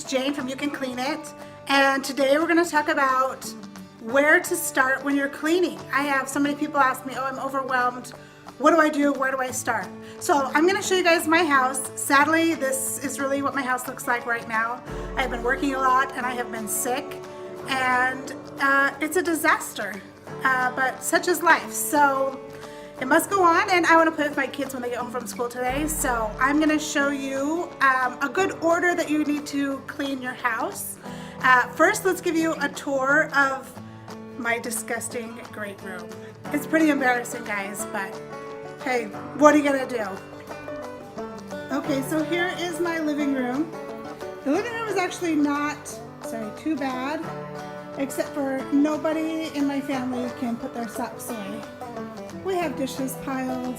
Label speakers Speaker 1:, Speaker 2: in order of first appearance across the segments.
Speaker 1: name's Jane from You Can Clean It, and today we're going to talk about where to start when you're cleaning. I have so many people ask me, oh, I'm overwhelmed. What do I do? Where do I start? So I'm going to show you guys my house. Sadly, this is really what my house looks like right now. I've been working a lot and I have been sick, and it's a disaster, but such is life. So it must go on, and I want to play with my kids when they get home from school today. So I'm going to show you a good order that you need to clean your house. First, let's give you a tour of my disgusting great room. It's pretty embarrassing, guys, but hey, what are you going to do? Okay, so here is my living room. The living room is actually not, too bad, except for nobody in my family can put their socks away. We have dishes piled.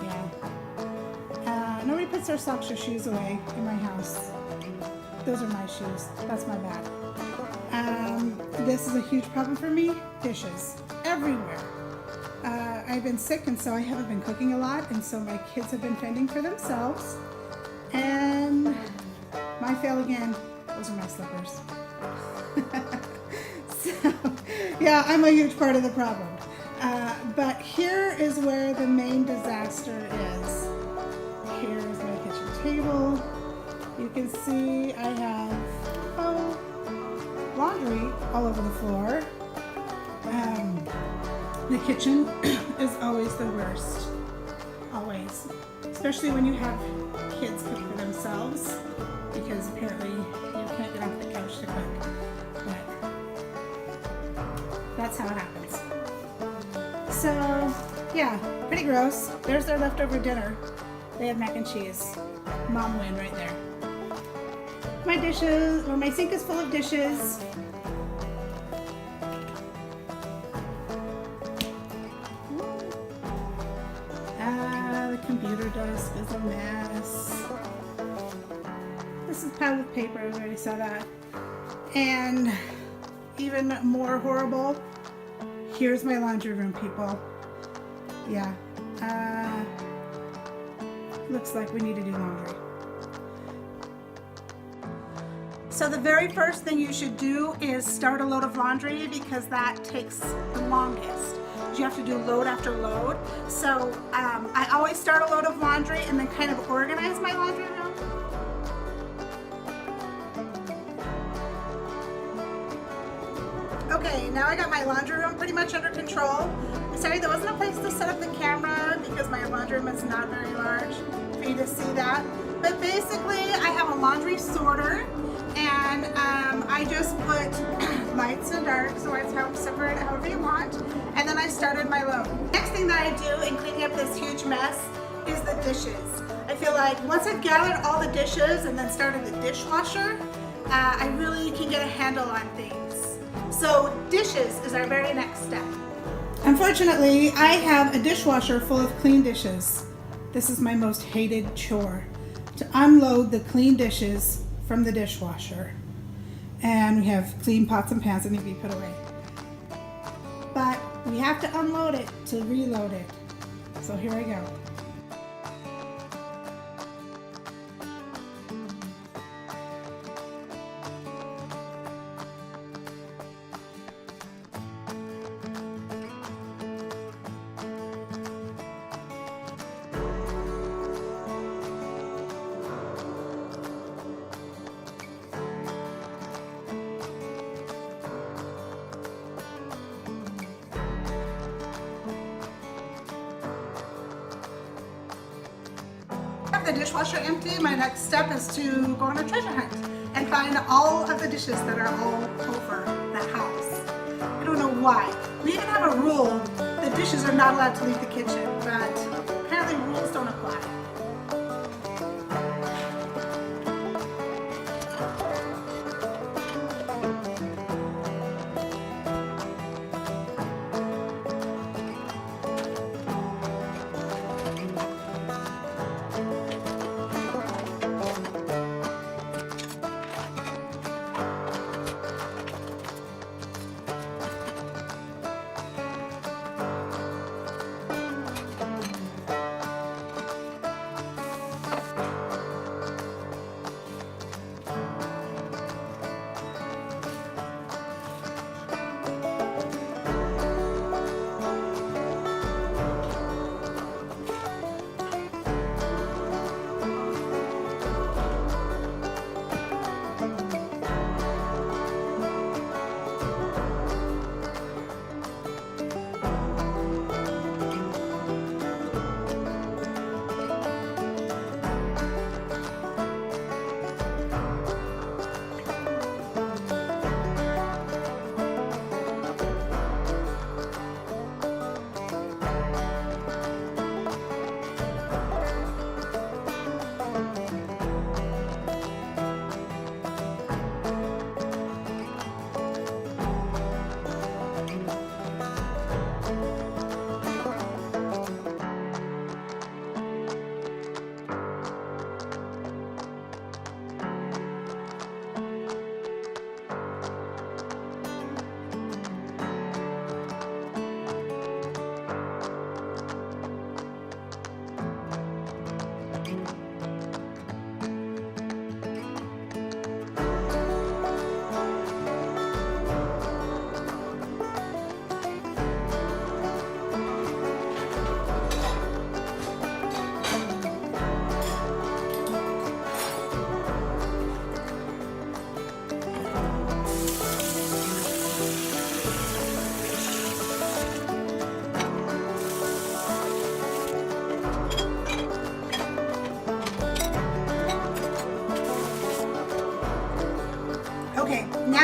Speaker 1: Yeah. Nobody puts their socks or shoes away in my house. Those are my shoes. That's my bad. This is a huge problem for me. Dishes everywhere. I've been sick, and so I haven't been cooking a lot, and so my kids have been fending for themselves. And my fail again. Those are my slippers. So, yeah, I'm a huge part of the problem. But here is where the main disaster is. Here's my kitchen table. You can see I have laundry all over the floor. The kitchen is always the worst. Always. Especially when you have kids cook for themselves, because apparently you can't get off the couch to cook. But that's how it happens. So, yeah, pretty gross. There's their leftover dinner. They have mac and cheese. Mom win right there. My dishes, or my sink is full of dishes. The computer desk is a mess. This is piled with paper, I already saw that. And even more horrible, here's my laundry room, people. Yeah. Looks like we need to do laundry. So the very first thing you should do is start a load of laundry, because that takes the longest. You have to do load after load. So I always start a load of laundry and then kind of organize my laundry room. Okay, now I got my laundry room pretty much under control. Sorry, there wasn't a place to set up the camera because my laundry room is not very large for you to see that. But basically, I have a laundry sorter, and I just put lights and darks, so it's separate however you want. And then I started my load. Next thing that I do in cleaning up this huge mess is the dishes. I feel like once I've gathered all the dishes and then started the dishwasher, I really can get a handle on things. So dishes is our very next step. Unfortunately, I have a dishwasher full of clean dishes. This is my most hated chore, to unload the clean dishes from the dishwasher. And we have clean pots and pans that need to be put away. But we have to unload it to reload it. So here I go. The dishwasher empty, my next step is to go on a treasure hunt and find all of the dishes that are all over the house. I don't know why. We even have a rule that dishes are not allowed to leave the kitchen, but apparently rules don't apply.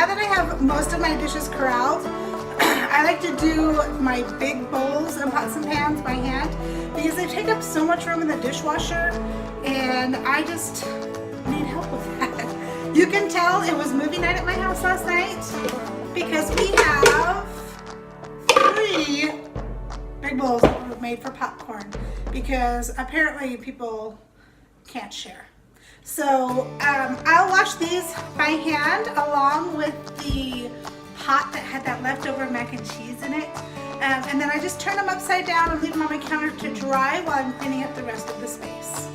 Speaker 1: now that I have most of my dishes corralled, I like to do my big bowls and pots and pans by hand because they take up so much room in the dishwasher, and I just need help with that. You can tell it was movie night at my house last night because we have 3 big bowls that were made for popcorn because apparently people can't share. So I'll wash these by hand along with the pot that had that leftover mac and cheese in it. And then I just turn them upside down and leave them on my counter to dry while I'm cleaning up the rest of the space.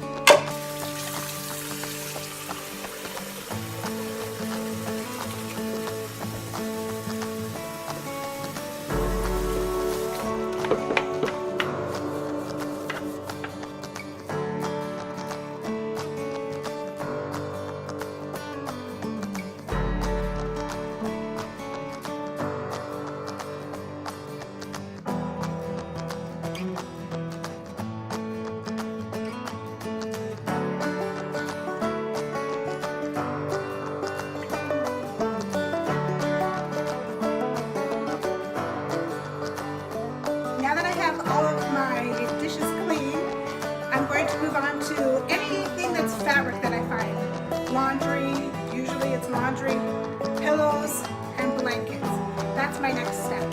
Speaker 1: Fabric that I find. Laundry, usually it's laundry, pillows, and blankets. That's my next step.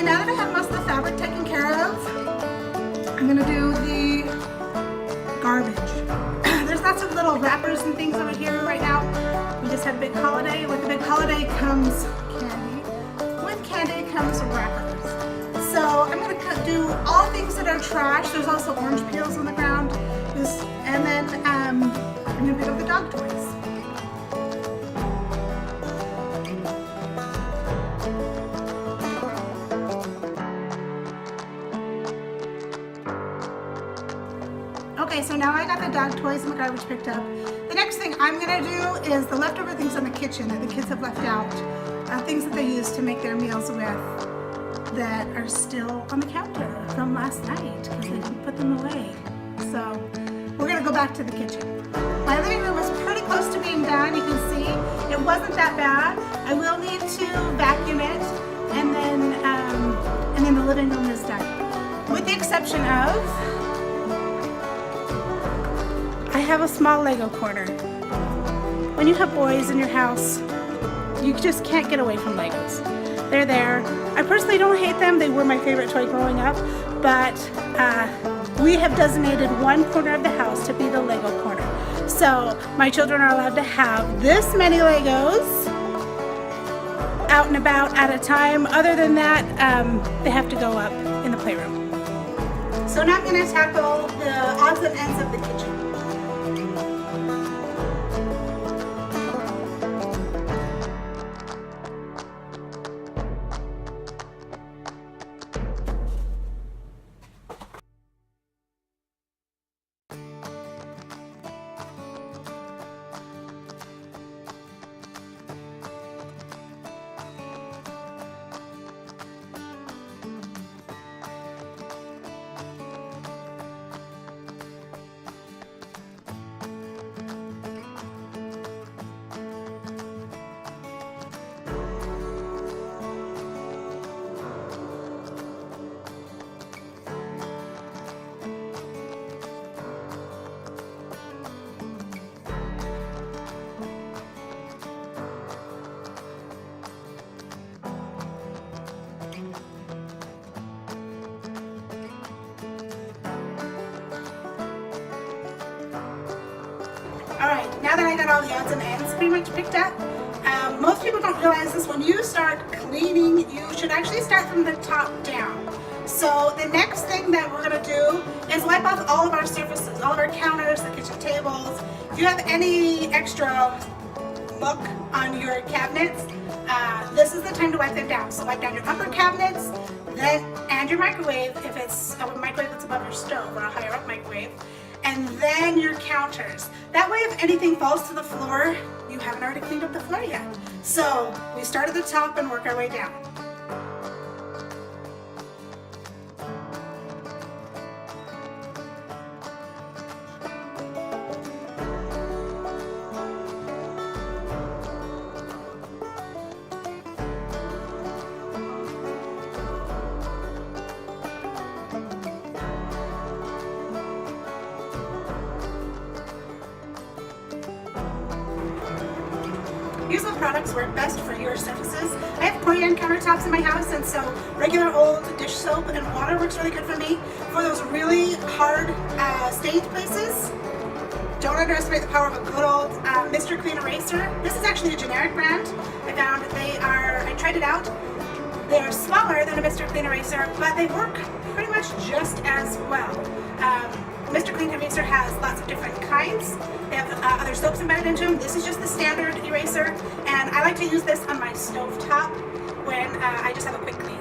Speaker 1: Now that I have most of the fabric taken care of, I'm gonna do the garbage. There's lots of little wrappers and things over here right now. We just had a big holiday. With the big holiday comes candy. With candy comes wrappers. So I'm gonna do all things that are trash. There's also orange peels on the ground. And then I'm gonna pick up the dog toys. Okay, so now I got the dog toys and the garbage picked up. The next thing I'm gonna do is the leftover things in the kitchen that the kids have left out, things that they use to make their meals with that are still on the counter from last night because they didn't put them away. So we're gonna go back to the kitchen. My living room is pretty close to being done. You can see it wasn't that bad. I will need to vacuum it, and then the living room is done. With the exception of, I have a small Lego corner. When you have boys in your house, you just can't get away from Legos. They're there. I personally don't hate them. They were my favorite toy growing up, but we have designated one corner of the house to be the Lego corner. So my children are allowed to have this many Legos out and about at a time. Other than that, they have to go up in the playroom. So now I'm going to tackle the odds and ends of the kitchen. Alright, now that I got all the odds and ends pretty much picked up, Most people don't realize this. When you start cleaning, you should actually start from the top down. So the next thing that we're going to do is wipe off all of our surfaces, all of our counters, the kitchen tables. If you have any extra muck on your cabinets, this is the time to wipe them down. So wipe down your upper cabinets, and your microwave, if it's a microwave that's above your stove or a higher up microwave, and then your counters. That way, if anything falls to the floor, you haven't already cleaned up the floor yet. So we start at the top and work our way down. Here's what products work best for your surfaces. I have Corian countertops in my house, and so regular old dish soap and water works really good for me. For those really hard stained places, don't underestimate the power of a good old Mr. Clean Eraser. This is actually a generic brand. I tried it out. They're smaller than a Mr. Clean Eraser, but they work pretty much just as well. Mr. Clean Eraser has lots of different kinds. They have other soaps embedded into them. This is just the standard eraser, and I like to use this on my stove top when I just have a quick clean.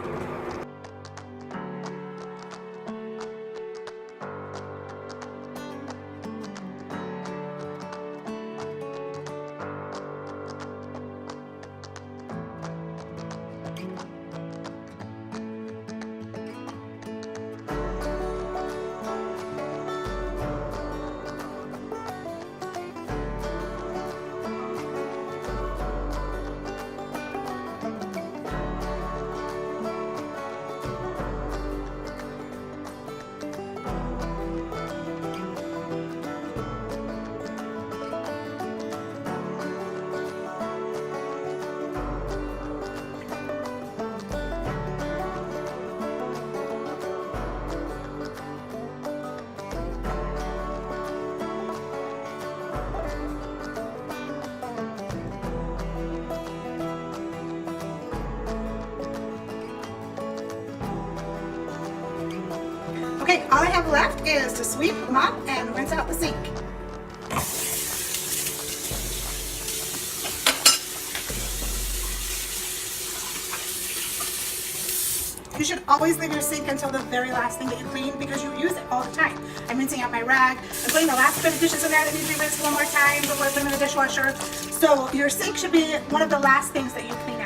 Speaker 1: Okay, all I have left is to sweep, mop, and rinse out the sink. You should always leave your sink until the very last thing that you clean because you use it all the time. I'm rinsing out my rag. I'm putting the last bit of dishes in there that need to be rinsed one more time before I put them in the dishwasher. So your sink should be one of the last things that you clean